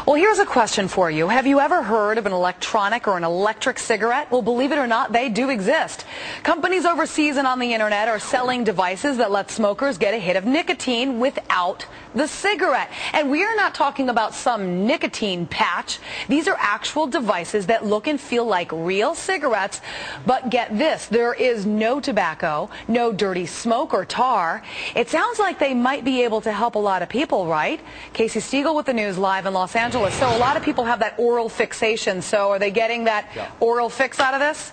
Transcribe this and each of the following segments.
Well, here's a question for you. Have you ever heard of an electronic or an electric cigarette? Well, believe it or not, they do exist. Companies overseas and on the internet are selling devices that let smokers get a hit of nicotine without the cigarette. And we are not talking about some nicotine patch. These are actual devices that look and feel like real cigarettes. But get this, there is no tobacco, no dirty smoke or tar. It sounds like they might be able to help a lot of people, right? Casey Stiegel with the news live in Los Angeles. So a lot of people have that oral fixation. So are they getting that oral fix out of this?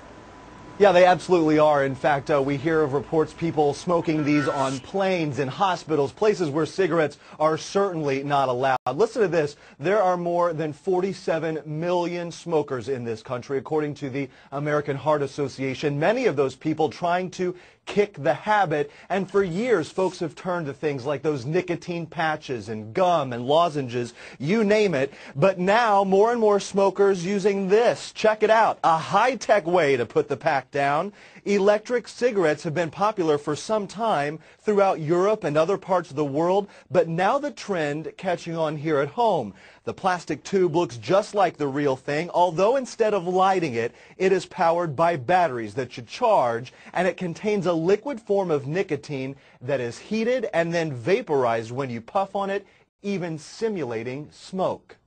Yeah, they absolutely are. In fact, we hear of reports people smoking these on planes, in hospitals, places where cigarettes are certainly not allowed. Listen to this. There are more than 47 million smokers in this country, according to the American Heart Association. Many of those people trying to kick the habit, and for years folks have turned to things like those nicotine patches and gum and lozenges, you name it. But now more and more smokers using this. Check it out, a high-tech way to put the pack down. Electric cigarettes have been popular for some time throughout Europe and other parts of the world, but now the trend catching on here at home. The plastic tube looks just like the real thing, although instead of lighting it, it is powered by batteries that you charge, and it contains a liquid form of nicotine that is heated and then vaporized when you puff on it, even simulating smoke.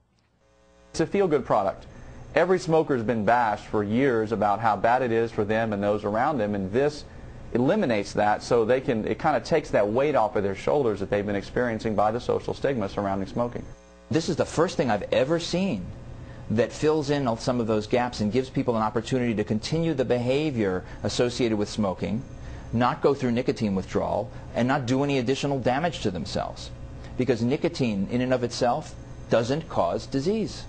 It's a feel-good product. Every smoker has been bashed for years about how bad it is for them and those around them, and this eliminates that, so it kind of takes that weight off of their shoulders that they've been experiencing by the social stigma surrounding smoking. This is the first thing I've ever seen that fills in some of those gaps and gives people an opportunity to continue the behavior associated with smoking, not go through nicotine withdrawal, and not do any additional damage to themselves. Because nicotine in and of itself doesn't cause disease.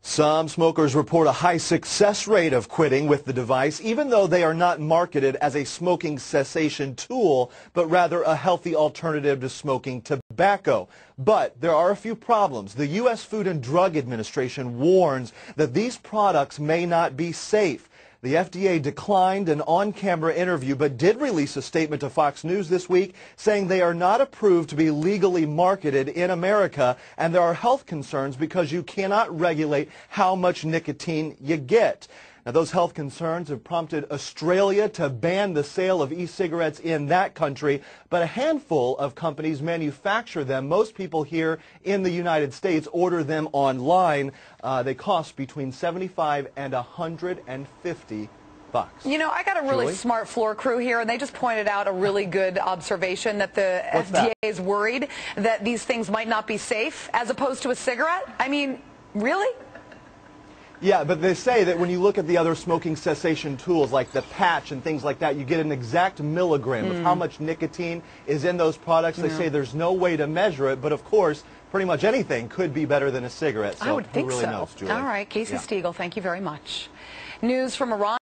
Some smokers report a high success rate of quitting with the device, even though they are not marketed as a smoking cessation tool, but rather a healthy alternative to smoking tobacco. But there are a few problems. The U.S. Food and Drug Administration warns that these products may not be safe. The FDA declined an on-camera interview, but did release a statement to Fox News this week saying they are not approved to be legally marketed in America, and there are health concerns because you cannot regulate how much nicotine you get. Now, those health concerns have prompted Australia to ban the sale of e-cigarettes in that country, but a handful of companies manufacture them. Most people here in the United States order them online. They cost between $75 and $150. You know, I got a really smart floor crew here, and they just pointed out a really good observation that the FDA is worried that these things might not be safe as opposed to a cigarette. I mean, really? Yeah, but they say that when you look at the other smoking cessation tools like the patch and things like that, you get an exact milligram of how much nicotine is in those products. They say there's no way to measure it, but of course, pretty much anything could be better than a cigarette. So I would think who really so. knows, Julie? All right, Casey Stiegel, thank you very much. News from Iran.